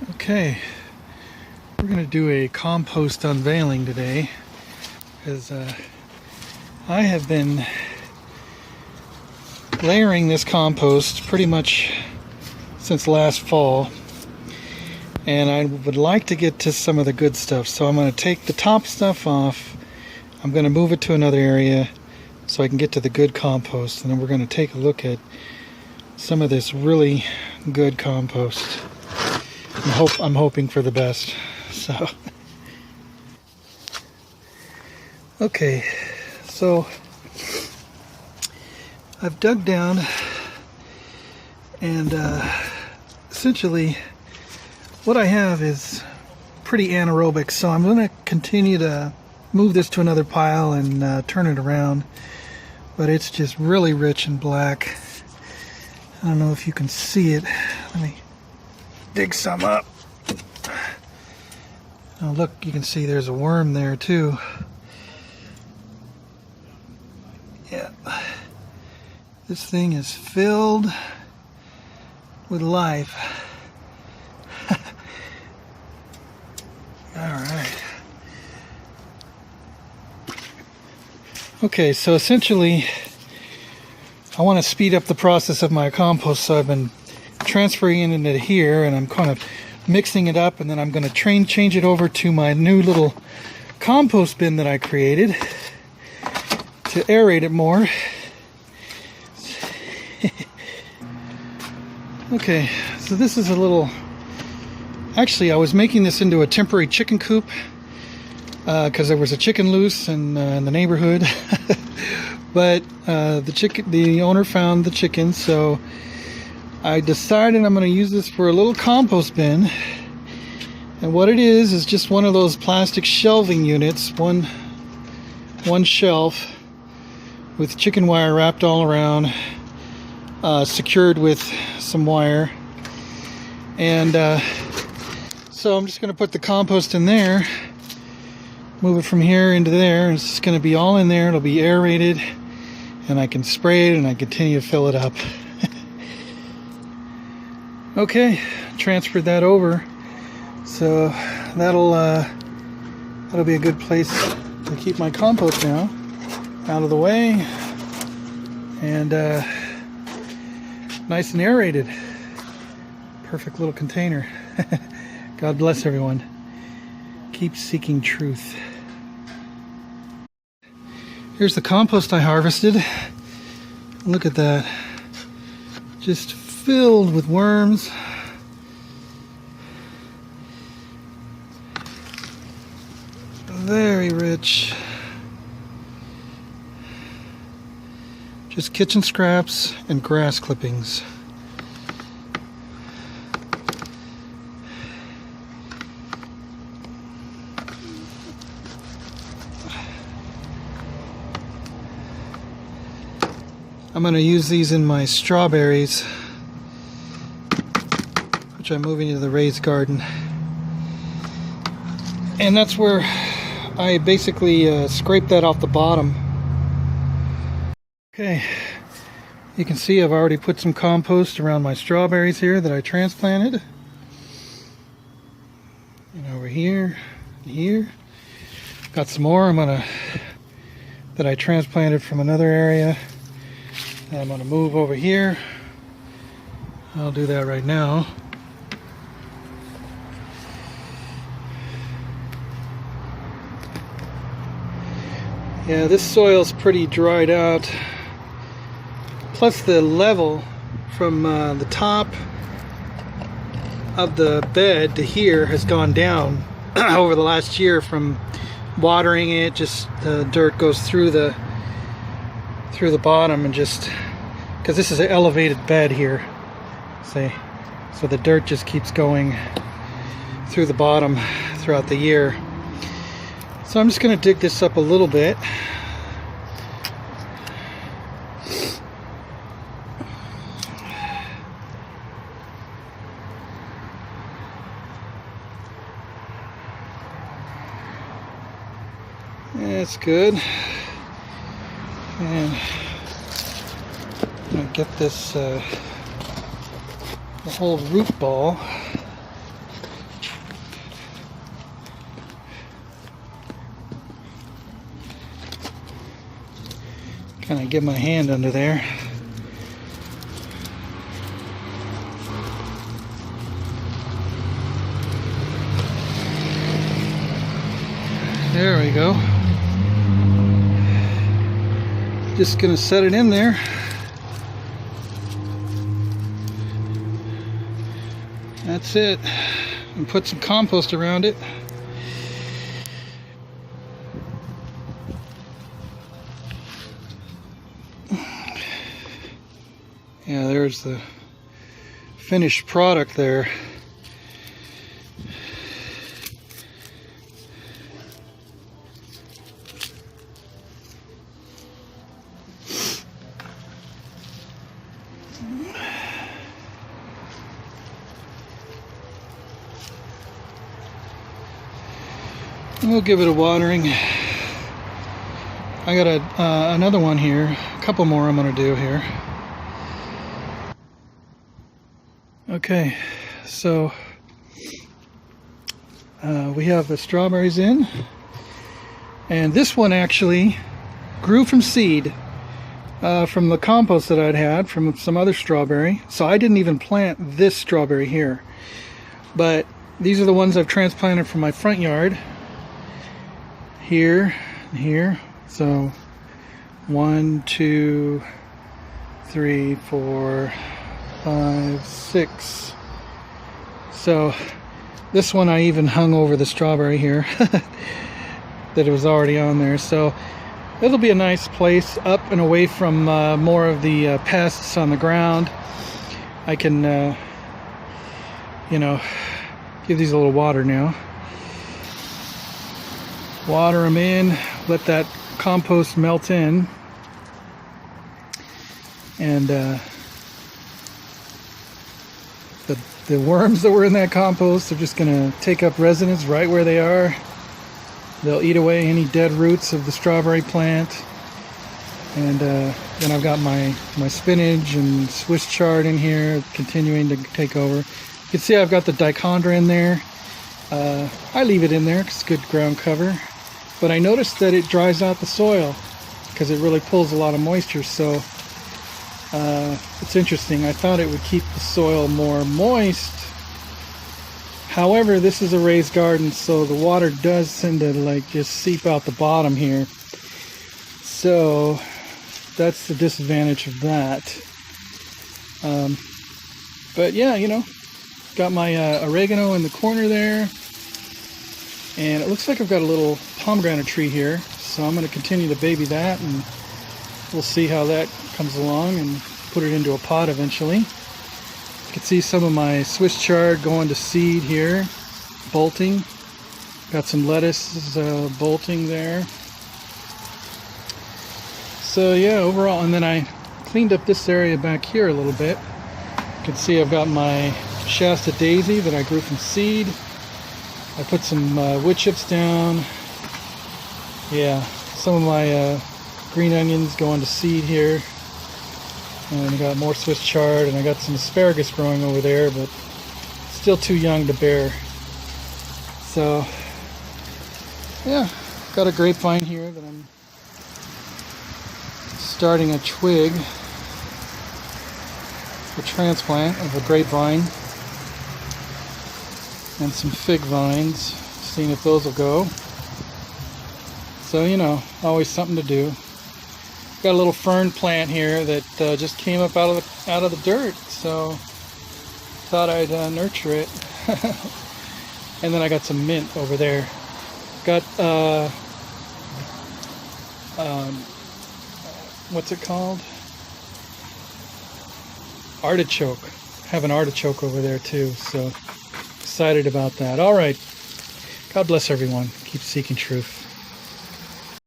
Okay, we're going to do a compost unveiling today because I have been layering this compost pretty much since last fall, and I would like to get to some of the good stuff. So I'm going to take the top stuff off. I'm going to move it to another area so I can get to the good compost, and then we're going to take a look at some of this really good compost. I'm hoping for the best. So okay, so I've dug down, and essentially what I have is pretty anaerobic, so I'm going to continue to move this to another pile and turn it around, but it's just really rich and black. I don't know if you can see it. Let me dig some up. Oh, look, you can see there's a worm there too. Yeah, this thing is filled with life. All right. Okay, so essentially I want to speed up the process of my compost, so I've been transferring it into here, and I'm kind of mixing it up, and then I'm going to change it over to my new little compost bin that I created to aerate it more. Okay, so this is a little, actually I was making this into a temporary chicken coop because there was a chicken loose in the neighborhood. But the owner found the chicken, so I decided I'm going to use this for a little compost bin. And what it is just one of those plastic shelving units, one shelf with chicken wire wrapped all around, secured with some wire. And so I'm just going to put the compost in there, move it from here into there, and it's just going to be all in there. It'll be aerated, and I can spray it and I continue to fill it up. Okay, transferred that over, so that'll be a good place to keep my compost now, out of the way, and nice and aerated. Perfect little container. God bless everyone. Keep seeking truth. Here's the compost I harvested. Look at that. Just filled with worms. Very rich. Just kitchen scraps and grass clippings. I'm going to use these in my strawberries, which I'm moving into the raised garden. And that's where I basically scrape that off the bottom. Okay, you can see I've already put some compost around my strawberries here that I transplanted. And over here, and here. Got some more that I transplanted from another area. I'm going to move over here. I'll do that right now. Yeah, this soil's pretty dried out. Plus the level from the top of the bed to here has gone down over the last year from watering it. Just the dirt goes through the bottom, and just because this is an elevated bed here, see, so the dirt just keeps going through the bottom throughout the year. So I'm just going to dig this up a little bit. That's good. And I'm going to get this the whole root ball Kind of get my hand under there. There we go. Just gonna set it in there. That's it. And put some compost around it. Yeah, there's the finished product there. We'll give it a watering. I got another one here, a couple more I'm going to do here. Okay, so we have the strawberries in, and this one actually grew from seed from the compost that I'd had from some other strawberry. So I didn't even plant this strawberry here, but these are the ones I've transplanted from my front yard. Here and here. So 1, 2, 3, 4, 5, 6. So this one I even hung over the strawberry here that it was already on there. So it'll be a nice place up and away from more of the pests on the ground. I can you know, give these a little water now. Water them in, let that compost melt in, and the worms that were in that compost are just going to take up residence right where they are. They'll eat away any dead roots of the strawberry plant, and then I've got my spinach and Swiss chard in here continuing to take over. You can see I've got the dichondra in there. I leave it in there because it's good ground cover. But I noticed that it dries out the soil because it really pulls a lot of moisture. So it's interesting. I thought it would keep the soil more moist. However, this is a raised garden, so the water does tend to like just seep out the bottom here. So that's the disadvantage of that. But yeah, you know, got my oregano in the corner there. And it looks like I've got a little pomegranate tree here, so I'm going to continue to baby that, and we'll see how that comes along and put it into a pot eventually. You can see some of my Swiss chard going to seed here, bolting. Got some lettuce bolting there. So yeah, overall, and then I cleaned up this area back here a little bit. You can see I've got my Shasta daisy that I grew from seed. I put some wood chips down. Yeah, some of my green onions going to seed here. And I got more Swiss chard, and I got some asparagus growing over there, but still too young to bear. So, yeah, got a grapevine here that I'm starting a twig, a transplant of a grapevine. And some fig vines, seeing if those will go. So, you know, always something to do. Got a little fern plant here that just came up out of the dirt, so thought I'd nurture it. And then I got some mint over there. Got what's it called? Artichoke. Have an artichoke over there too, so excited about that. All right. God bless everyone. Keep seeking truth.